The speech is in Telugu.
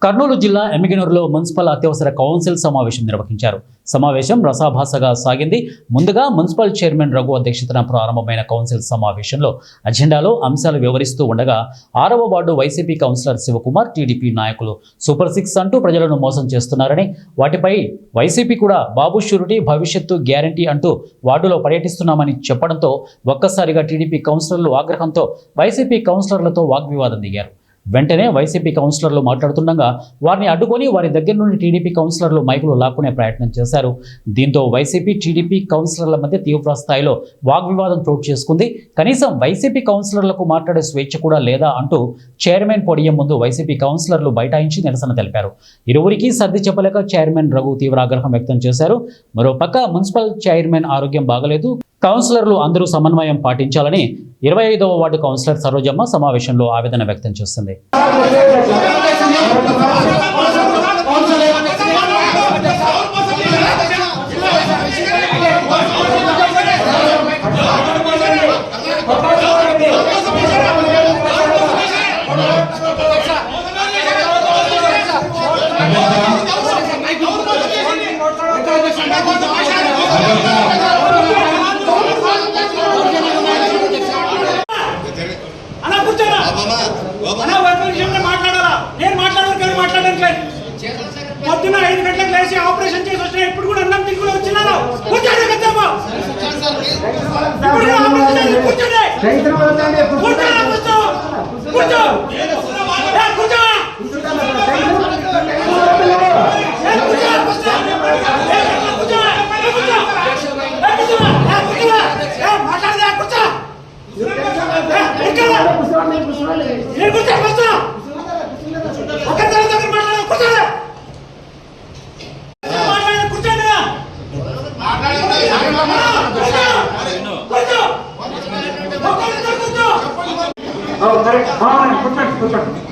కర్నూలు జిల్లా ఎమ్మిగనూరులో మున్సిపల్ అత్యవసర కౌన్సిల్ సమావేశం నిర్వహించారు. సమావేశం రసాభాసగా సాగింది. ముందుగా మున్సిపల్ చైర్మన్ రఘు అధ్యక్షతన ప్రారంభమైన కౌన్సిల్ సమావేశంలో అజెండాలో అంశాలు వివరిస్తూ ఉండగా 6వ వార్డు వైసీపీ కౌన్సిలర్ శివకుమార్, టీడీపీ నాయకులు సూపర్ 6 అంటూ ప్రజలను మోసం చేస్తున్నారని, వాటిపై వైసీపీ కూడా బాబు షూరిటీ భవిష్యత్తు గ్యారంటీ అంటూ వార్డులో పర్యటిస్తున్నామని చెప్పడంతో ఒక్కసారిగా టీడీపీ కౌన్సిలర్లు ఆగ్రహంతో వైసీపీ కౌన్సిలర్లతో వాగ్వివాదం దిగారు. వెంటనే వైసీపీ కౌన్సిలర్లు మాట్లాడుతుండగా వారిని అడ్డుకొని వారి దగ్గర నుండి టీడీపీ కౌన్సిలర్లు మైకులు లాక్కునే ప్రయత్నం చేశారు. దీంతో వైసీపీ, టీడీపీ కౌన్సిలర్ల మధ్య తీవ్ర స్థాయిలో వాగ్వివాదం చోటు చేసుకుంది. కనీసం వైసీపీ కౌన్సిలర్లకు మాట్లాడే స్వేచ్ఛ కూడా లేదా అంటూ చైర్మన్ పోడియం ముందు వైసీపీ కౌన్సిలర్లు బైఠాయించి నిరసన తెలిపారు. ఇరువురికి సర్ది చెప్పలేక చైర్మన్ రఘు తీవ్ర ఆగ్రహం వ్యక్తం చేశారు. మరోపక్క మున్సిపల్ చైర్మన్ ఆరోగ్యం బాగలేదు, కౌన్సిలర్లు అందరూ సమన్వయం పాటించాలని 25వ వార్డు కౌన్సిలర్ సరోజమ్మ సమావేశంలో ఆవేదన వ్యక్తం చేసింది. పొద్దున 5 గంటలకు లేచి ఆపరేషన్ చేసి వచ్చినా ఇప్పుడు కూడా అన్నం తింటుకుని వచ్చినాను. కూర్చోండి.